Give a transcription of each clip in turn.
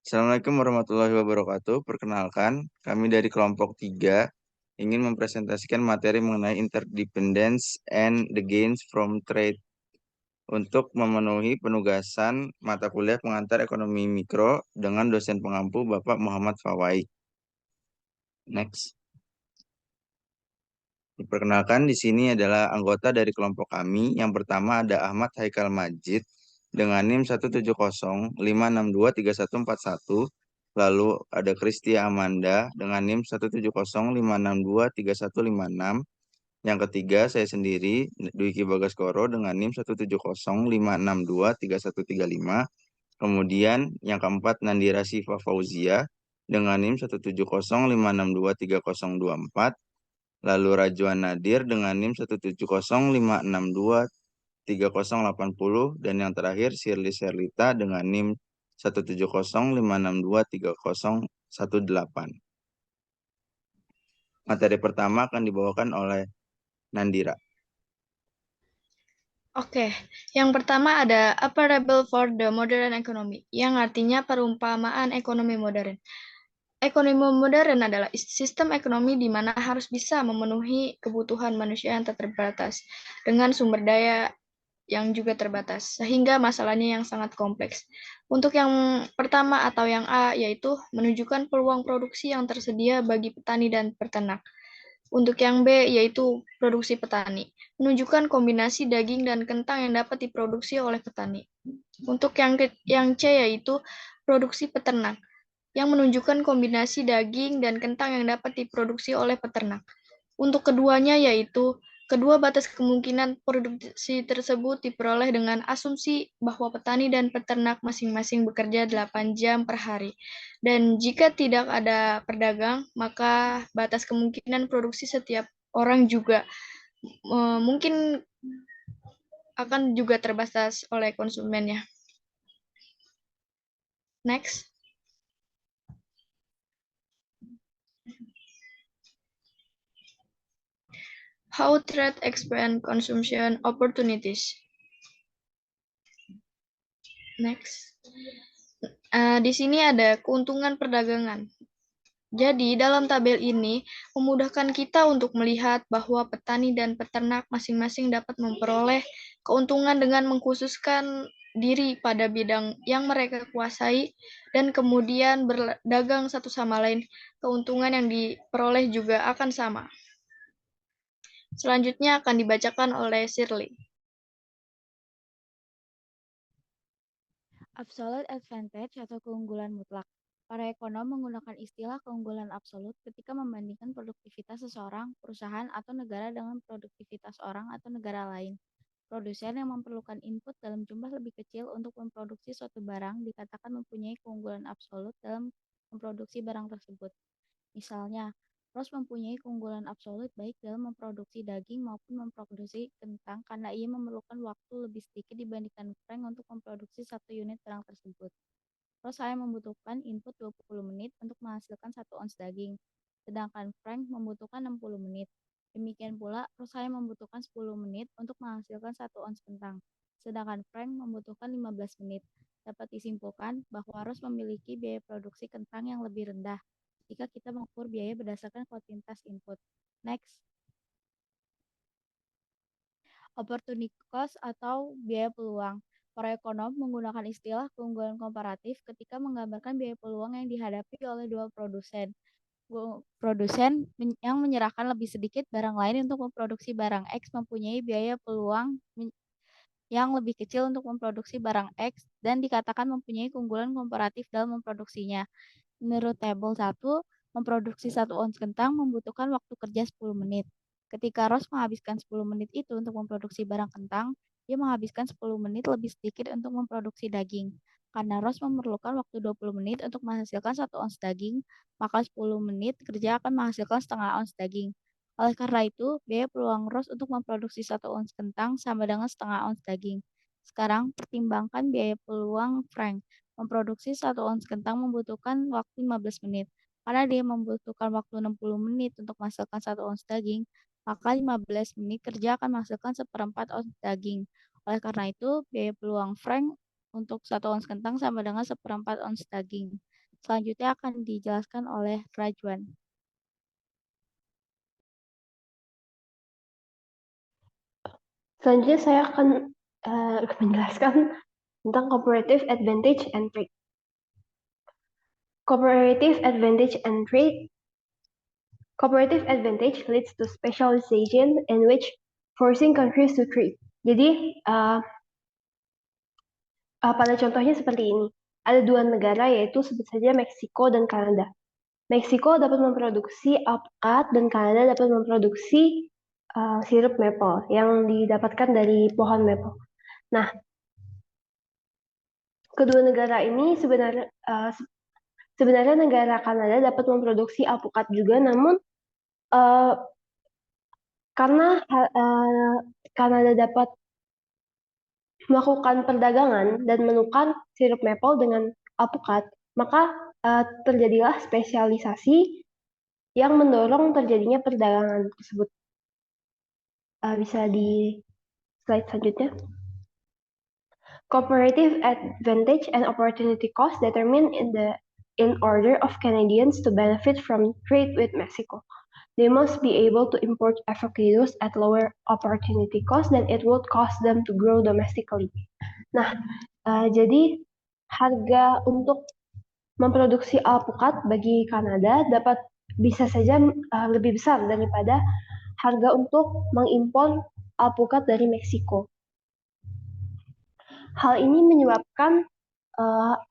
Assalamualaikum warahmatullahi wabarakatuh. Perkenalkan, kami dari kelompok 3 ingin mempresentasikan materi mengenai interdependence and the gains from trade untuk memenuhi penugasan mata kuliah pengantar ekonomi mikro dengan dosen pengampu Bapak Muhammad Fawai. Next. Diperkenalkan di sini adalah anggota dari kelompok kami. Yang pertama ada Ahmad Haikal Majid dengan NIM 17056234141. Lalu ada Kristia Amanda dengan NIM 17056235156. Yang ketiga saya sendiri Dwiki Bagaskoro dengan NIM 17056623135. Kemudian yang keempat Nandira Siva Fauzia dengan NIM 17056630024. Lalu Rajuan Nadir dengan NIM 17056623080 dan yang terakhir Shirley Sherlita dengan NIM 17056623018. Materi pertama akan dibawakan oleh Nandira. Oke, yang pertama ada a parable for the modern economy, yang artinya perumpamaan ekonomi modern. Ekonomi modern adalah sistem ekonomi di mana harus bisa memenuhi kebutuhan manusia yang tak terbatas dengan sumber daya yang juga terbatas, sehingga masalahnya yang sangat kompleks. Untuk yang pertama atau yang A, yaitu menunjukkan peluang produksi yang tersedia bagi petani dan peternak. Untuk yang B, yaitu produksi petani, menunjukkan kombinasi daging dan kentang yang dapat diproduksi oleh petani. Untuk yang C, yaitu produksi peternak, yang menunjukkan kombinasi daging dan kentang yang dapat diproduksi oleh peternak. Untuk keduanya, yaitu kedua batas kemungkinan produksi tersebut diperoleh dengan asumsi bahwa petani dan peternak masing-masing bekerja 8 jam per hari. Dan jika tidak ada pedagang, maka batas kemungkinan produksi setiap orang juga mungkin akan juga terbatas oleh konsumennya. Next. How trade expand consumption opportunities. Next. Di sini ada keuntungan perdagangan. Jadi, dalam tabel ini memudahkan kita untuk melihat bahwa petani dan peternak masing-masing dapat memperoleh keuntungan dengan mengkhususkan diri pada bidang yang mereka kuasai dan kemudian berdagang satu sama lain. Keuntungan yang diperoleh juga akan sama. Selanjutnya akan dibacakan oleh Shirley. Absolute advantage atau keunggulan mutlak. Para ekonom menggunakan istilah keunggulan absolut ketika membandingkan produktivitas seseorang, perusahaan, atau negara dengan produktivitas orang atau negara lain. Produsen yang memerlukan input dalam jumlah lebih kecil untuk memproduksi suatu barang dikatakan mempunyai keunggulan absolut dalam memproduksi barang tersebut. Misalnya, Ross mempunyai keunggulan absolut baik dalam memproduksi daging maupun memproduksi kentang karena ia memerlukan waktu lebih sedikit dibandingkan Frank untuk memproduksi satu unit barang tersebut. Ross hanya membutuhkan input 20 menit untuk menghasilkan 1 ons daging, sedangkan Frank membutuhkan 60 menit. Demikian pula, Ross hanya membutuhkan 10 menit untuk menghasilkan 1 ons kentang, sedangkan Frank membutuhkan 15 menit. Dapat disimpulkan bahwa Ross memiliki biaya produksi kentang yang lebih rendah jika kita mengukur biaya berdasarkan kuantitas input. Next. Opportunity cost atau biaya peluang. Para ekonom menggunakan istilah keunggulan komparatif ketika menggambarkan biaya peluang yang dihadapi oleh dua produsen. Produsen yang menyerahkan lebih sedikit barang lain untuk memproduksi barang X mempunyai biaya peluang yang lebih kecil untuk memproduksi barang X dan dikatakan mempunyai keunggulan komparatif dalam memproduksinya. Menurut tabel 1, memproduksi 1 ons kentang membutuhkan waktu kerja 10 menit. Ketika Ross menghabiskan 10 menit itu untuk memproduksi barang kentang, dia menghabiskan 10 menit lebih sedikit untuk memproduksi daging. Karena Ross memerlukan waktu 20 menit untuk menghasilkan 1 ons daging, maka 10 menit kerja akan menghasilkan setengah ons daging. Oleh karena itu, biaya peluang Ross untuk memproduksi 1 ons kentang sama dengan setengah ons daging. Sekarang, pertimbangkan biaya peluang Frank. Memproduksi 1 ons kentang membutuhkan waktu 15 menit. Karena dia membutuhkan waktu 60 menit untuk menghasilkan 1 ons daging, maka 15 menit kerja akan menghasilkan seperempat ons daging. Oleh karena itu, biaya peluang Frank untuk 1 ons kentang sama dengan seperempat ons daging. Selanjutnya akan dijelaskan oleh Rajwan. Selanjutnya saya akan menjelaskan tentang comparative advantage and trade. Comparative advantage leads to specialization in which forcing countries to trade. Jadi pada contohnya seperti ini. Ada dua negara yaitu sebut saja Meksiko dan Kanada. Meksiko dapat memproduksi alpukat dan Kanada dapat memproduksi sirup maple yang didapatkan dari pohon maple. Nah, kedua negara ini sebenarnya negara Kanada dapat memproduksi alpukat juga, namun karena Kanada dapat melakukan perdagangan dan menukar sirup maple dengan alpukat, maka terjadilah spesialisasi yang mendorong terjadinya perdagangan tersebut. Bisa di slide selanjutnya. Comparative advantage and opportunity cost determined in order of Canadians to benefit from trade with Mexico. They must be able to import avocados at lower opportunity cost than it would cost them to grow domestically. Nah, jadi harga untuk memproduksi alpukat bagi Kanada bisa saja lebih besar daripada harga untuk mengimpor alpukat dari Meksiko. Hal ini menyebabkan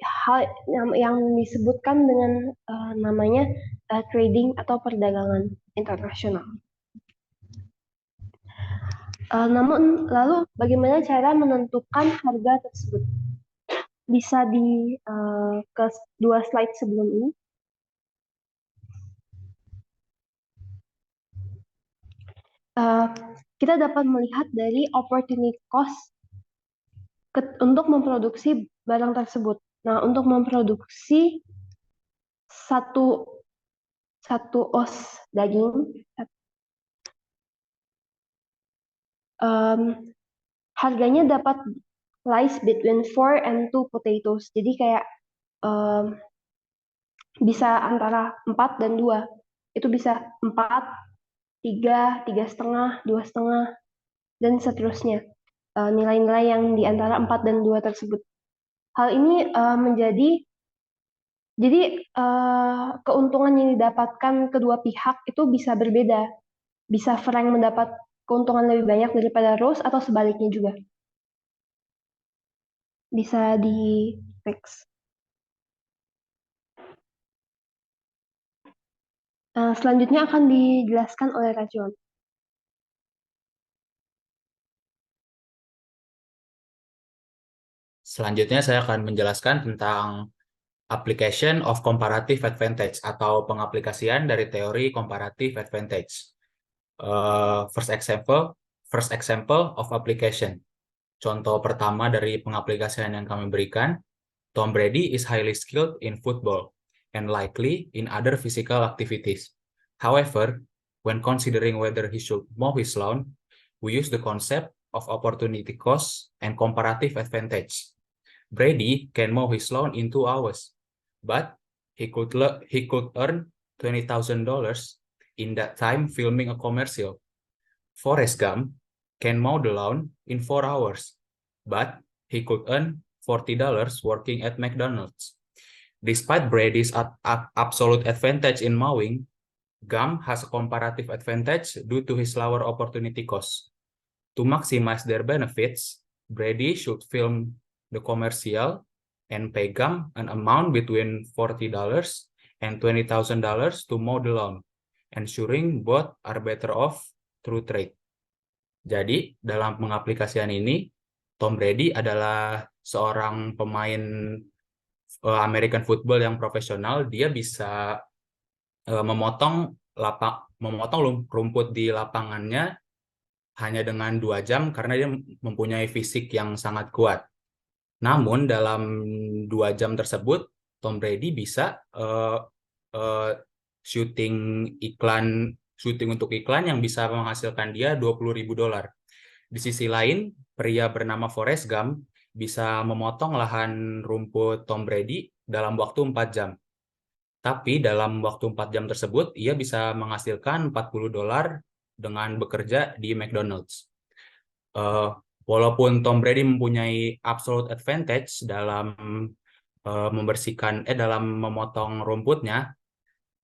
hal yang disebutkan dengan namanya trading atau perdagangan internasional. Namun lalu bagaimana cara menentukan harga tersebut? Bisa ke dua slide sebelum ini. Kita dapat melihat dari opportunity cost untuk memproduksi barang tersebut. Nah, untuk memproduksi satu os daging, harganya dapat lies between 4 and 2 potatoes. Jadi kayak bisa antara 4 dan 2. Itu bisa 4, 3, 3,5, 2,5, dan seterusnya. Nilai-nilai yang di antara 4 dan 2 tersebut. Hal ini jadi keuntungan yang didapatkan kedua pihak itu bisa berbeda. Bisa Frank mendapat keuntungan lebih banyak daripada Rose atau sebaliknya juga. Bisa di next. Selanjutnya akan dijelaskan oleh Rajwan. Selanjutnya saya akan menjelaskan tentang application of comparative advantage atau pengaplikasian dari teori comparative advantage. First example of application. Contoh pertama dari pengaplikasian yang kami berikan, Tom Brady is highly skilled in football and likely in other physical activities. However, when considering whether he should mow his lawn, we use the concept of opportunity cost and comparative advantage. Brady can mow his lawn in 2 hours, but he could earn $20,000 in that time filming a commercial. Forrest Gump can mow the lawn in 4 hours, but he could earn $40 working at McDonald's. Despite Brady's absolute advantage in mowing, Gump has a comparative advantage due to his lower opportunity cost. To maximize their benefits, Brady should film the commercial and pay Gump an amount between $40 and $20,000 to mow the lawn, ensuring both are better off through trade. Jadi, dalam pengaplikasian ini, Tom Brady adalah seorang pemain American football yang profesional. Dia bisa memotong rumput di lapangannya hanya dengan 2 jam karena dia mempunyai fisik yang sangat kuat. Namun dalam 2 jam tersebut, Tom Brady bisa syuting untuk iklan yang bisa menghasilkan dia $20,000. Di sisi lain, pria bernama Forrest Gump bisa memotong lahan rumput Tom Brady dalam waktu 4 jam. Tapi dalam waktu 4 jam tersebut, ia bisa menghasilkan $40 dengan bekerja di McDonald's. Walaupun Tom Brady mempunyai absolute advantage dalam dalam memotong rumputnya,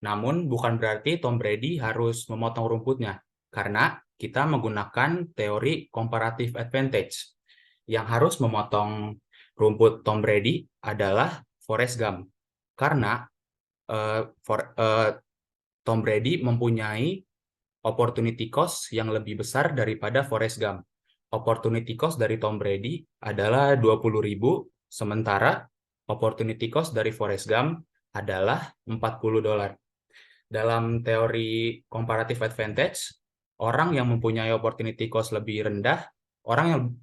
namun bukan berarti Tom Brady harus memotong rumputnya, karena kita menggunakan teori comparative advantage. Yang harus memotong rumput Tom Brady adalah Forrest Gump, karena Tom Brady mempunyai opportunity cost yang lebih besar daripada Forrest Gump. Opportunity cost dari Tom Brady adalah 20.000, sementara opportunity cost dari Forrest Gump adalah $40. Dalam teori comparative advantage, orang yang mempunyai opportunity cost lebih rendah, orang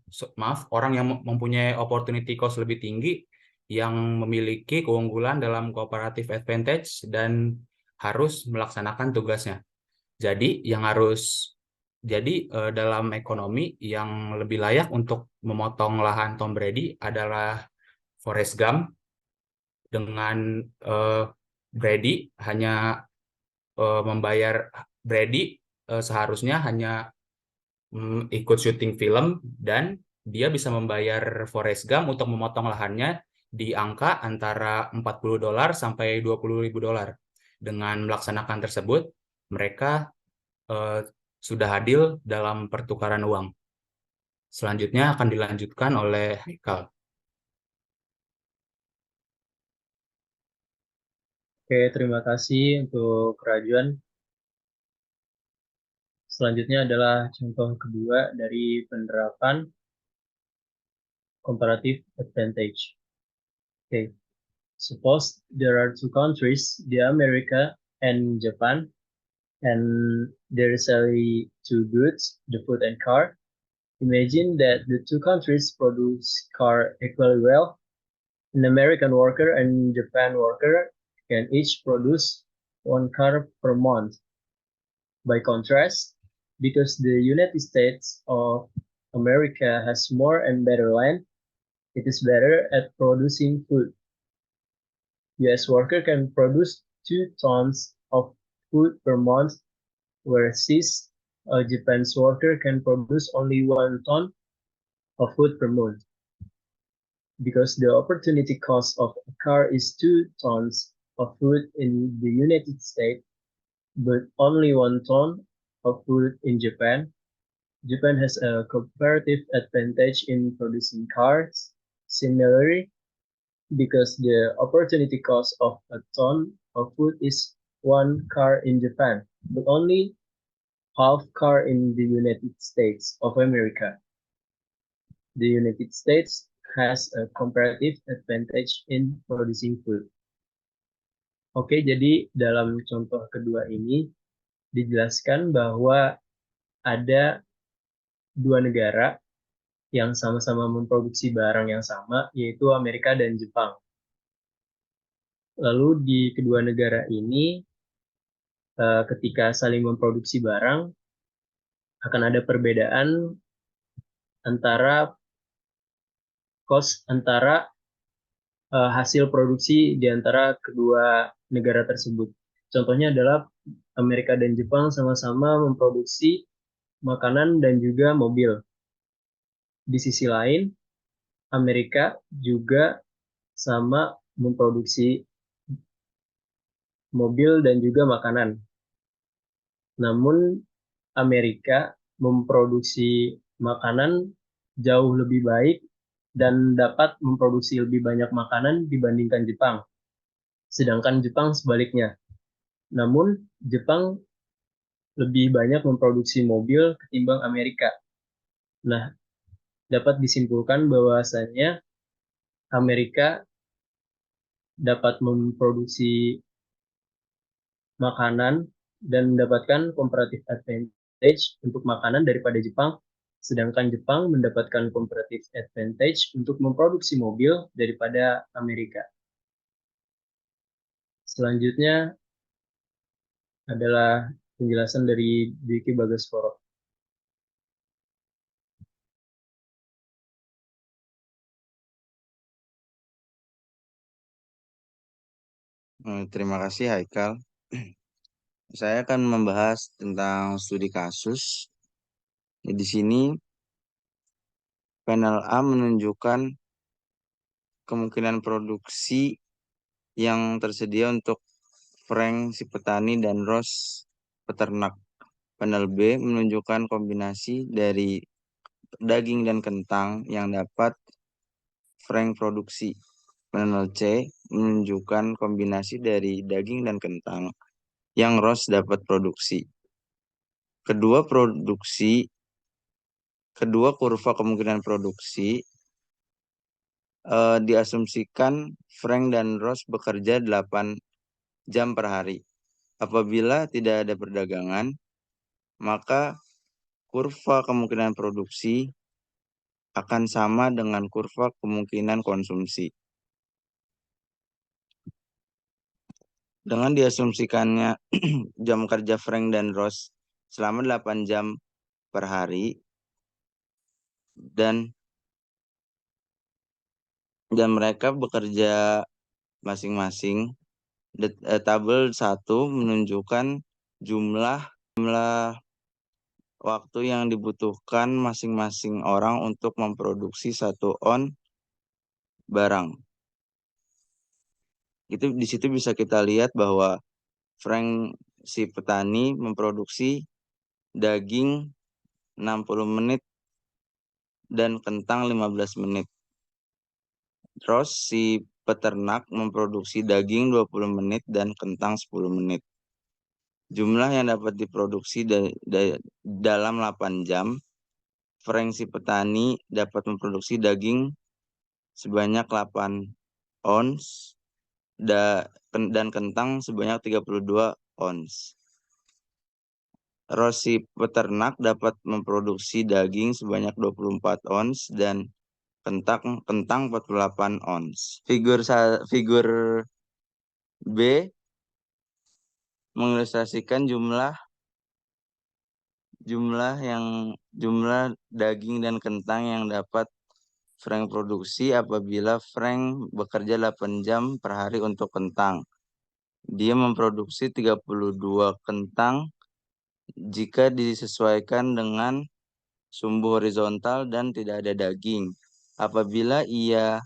yang mempunyai opportunity cost lebih tinggi, yang memiliki keunggulan dalam comparative advantage dan harus melaksanakan tugasnya. Jadi dalam ekonomi yang lebih layak untuk memotong lahan Tom Brady adalah Forrest Gump, dengan Brady seharusnya hanya ikut syuting film, dan dia bisa membayar Forrest Gump untuk memotong lahannya di angka antara $40 sampai $20.000. Dengan melaksanakan tersebut, mereka sudah adil dalam pertukaran uang. Selanjutnya akan dilanjutkan oleh Haikal. Oke, terima kasih untuk Rajuan. Selanjutnya adalah contoh kedua dari penerapan comparative advantage. Okay. Suppose there are two countries, the America and Japan, and they're selling two goods, the food and car. Imagine that the two countries produce car equally well. An American worker and Japan worker can each produce one car per month. By contrast, because the United States of America has more and better land, it is better at producing food. US worker can produce 2 tons of food per month, whereas Japan's worker can produce only 1 ton of food per month. Because the opportunity cost of a car is 2 tons of food in the United States, but only 1 ton of food in Japan, Japan has a comparative advantage in producing cars. Similarly, because the opportunity cost of a ton of food is 1 car in Japan, but only half car in the United States of America. The United States has a comparative advantage in producing food. Oke, jadi dalam contoh kedua ini dijelaskan bahwa ada dua negara yang sama-sama memproduksi barang yang sama, yaitu Amerika dan Jepang. Lalu di kedua negara ini, ketika saling memproduksi barang, akan ada perbedaan antara hasil produksi di antara kedua negara tersebut. Contohnya adalah Amerika dan Jepang sama-sama memproduksi makanan dan juga mobil. Di sisi lain, Amerika juga sama memproduksi mobil dan juga makanan. Namun Amerika memproduksi makanan jauh lebih baik dan dapat memproduksi lebih banyak makanan dibandingkan Jepang. Sedangkan Jepang sebaliknya. Namun Jepang lebih banyak memproduksi mobil ketimbang Amerika. Nah, dapat disimpulkan bahwasannya Amerika dapat memproduksi makanan dan mendapatkan comparative advantage untuk makanan daripada Jepang, sedangkan Jepang mendapatkan comparative advantage untuk memproduksi mobil daripada Amerika. Selanjutnya adalah penjelasan dari Dwiki Bagaskoro. Terima kasih Haikal. Saya akan membahas tentang studi kasus. Di sini panel A menunjukkan kemungkinan produksi yang tersedia untuk Frank si petani dan Ross peternak. Panel B menunjukkan kombinasi dari daging dan kentang yang dapat Frank produksi. Panel C menunjukkan kombinasi dari daging dan kentang yang Ross dapat produksi. Kedua kurva kemungkinan produksi diasumsikan Frank dan Ross bekerja 8 jam per hari. Apabila tidak ada perdagangan, maka kurva kemungkinan produksi akan sama dengan kurva kemungkinan konsumsi. Dengan diasumsikannya jam kerja Frank dan Ross selama 8 jam per hari dan mereka bekerja masing-masing. Tabel 1 menunjukkan jumlah waktu yang dibutuhkan masing-masing orang untuk memproduksi 1 on barang. Itu di situ bisa kita lihat bahwa Frank si petani memproduksi daging 60 menit dan kentang 15 menit. Terus si peternak memproduksi daging 20 menit dan kentang 10 menit. Jumlah yang dapat diproduksi dalam 8 jam, Frank si petani dapat memproduksi daging sebanyak 8 ons dan kentang sebanyak 32 ons. Ross si peternak dapat memproduksi daging sebanyak 24 ons dan kentang 48 ons. Figur B mengilustrasikan jumlah daging dan kentang yang dapat Frank produksi apabila Frank bekerja 8 jam per hari untuk kentang. Dia memproduksi 32 kentang jika disesuaikan dengan sumbu horizontal dan tidak ada daging. Apabila ia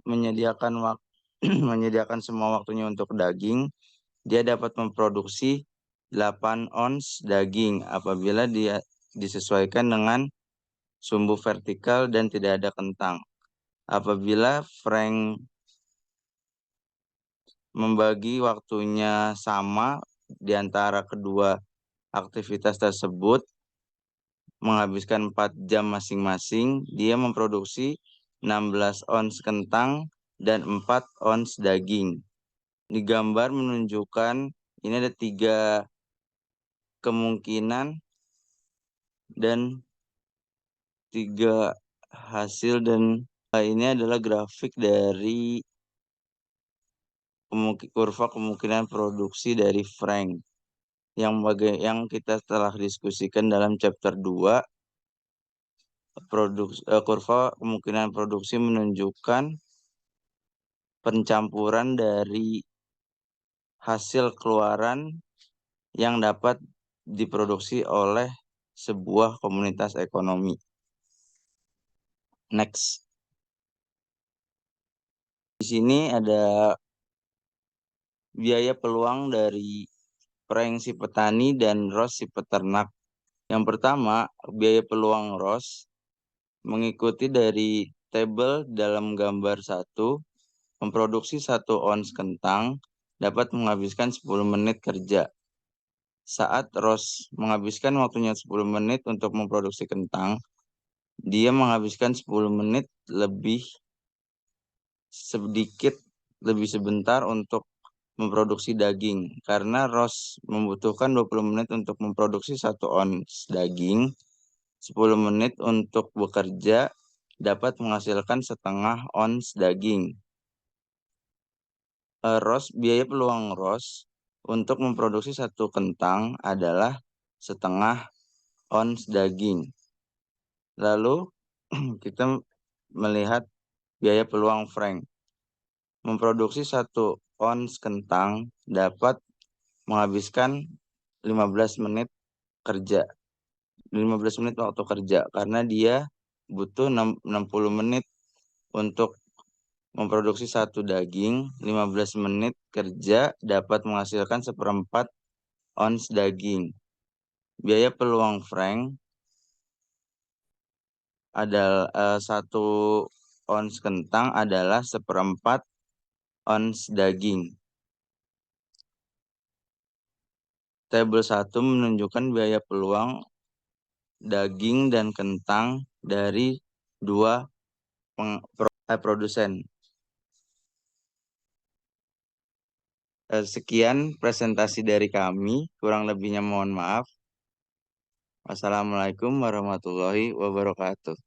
menyediakan semua waktunya untuk daging, dia dapat memproduksi 8 ons daging apabila dia disesuaikan dengan sumbu vertikal dan tidak ada kentang. Apabila Frank membagi waktunya sama di antara kedua aktivitas tersebut, menghabiskan 4 jam masing-masing, dia memproduksi 16 ons kentang dan 4 ons daging. Di gambar menunjukkan ini ada 3 kemungkinan dan 3 hasil, dan ini adalah grafik dari kurva kemungkinan produksi dari Frank yang kita telah diskusikan dalam chapter 2. Kurva kemungkinan produksi menunjukkan pencampuran dari hasil keluaran yang dapat diproduksi oleh sebuah komunitas ekonomi. Next. Di sini ada biaya peluang dari Frank si petani dan Ross si peternak. Yang pertama, biaya peluang Ross mengikuti dari tabel dalam gambar 1, memproduksi 1 ons kentang dapat menghabiskan 10 menit kerja. Saat Ross menghabiskan waktunya 10 menit untuk memproduksi kentang, dia menghabiskan 10 menit lebih sebentar untuk memproduksi daging. Karena Ross membutuhkan 20 menit untuk memproduksi 1 ons daging, 10 menit untuk bekerja dapat menghasilkan setengah ons daging. Biaya peluang Ross untuk memproduksi 1 kentang adalah setengah ons daging. Lalu kita melihat biaya peluang Frank. memproduksi 1 ons kentang dapat menghabiskan 15 menit kerja. 15 menit waktu kerja karena dia butuh 60 menit untuk memproduksi 1 daging. 15 menit kerja dapat menghasilkan 1/4 ons daging. Biaya peluang frank adalah 1 ons kentang adalah 1/4 ons daging. Tabel 1 menunjukkan biaya peluang daging dan kentang dari 2 produsen. Sekian presentasi dari kami, kurang lebihnya mohon maaf. Wassalamualaikum warahmatullahi wabarakatuh.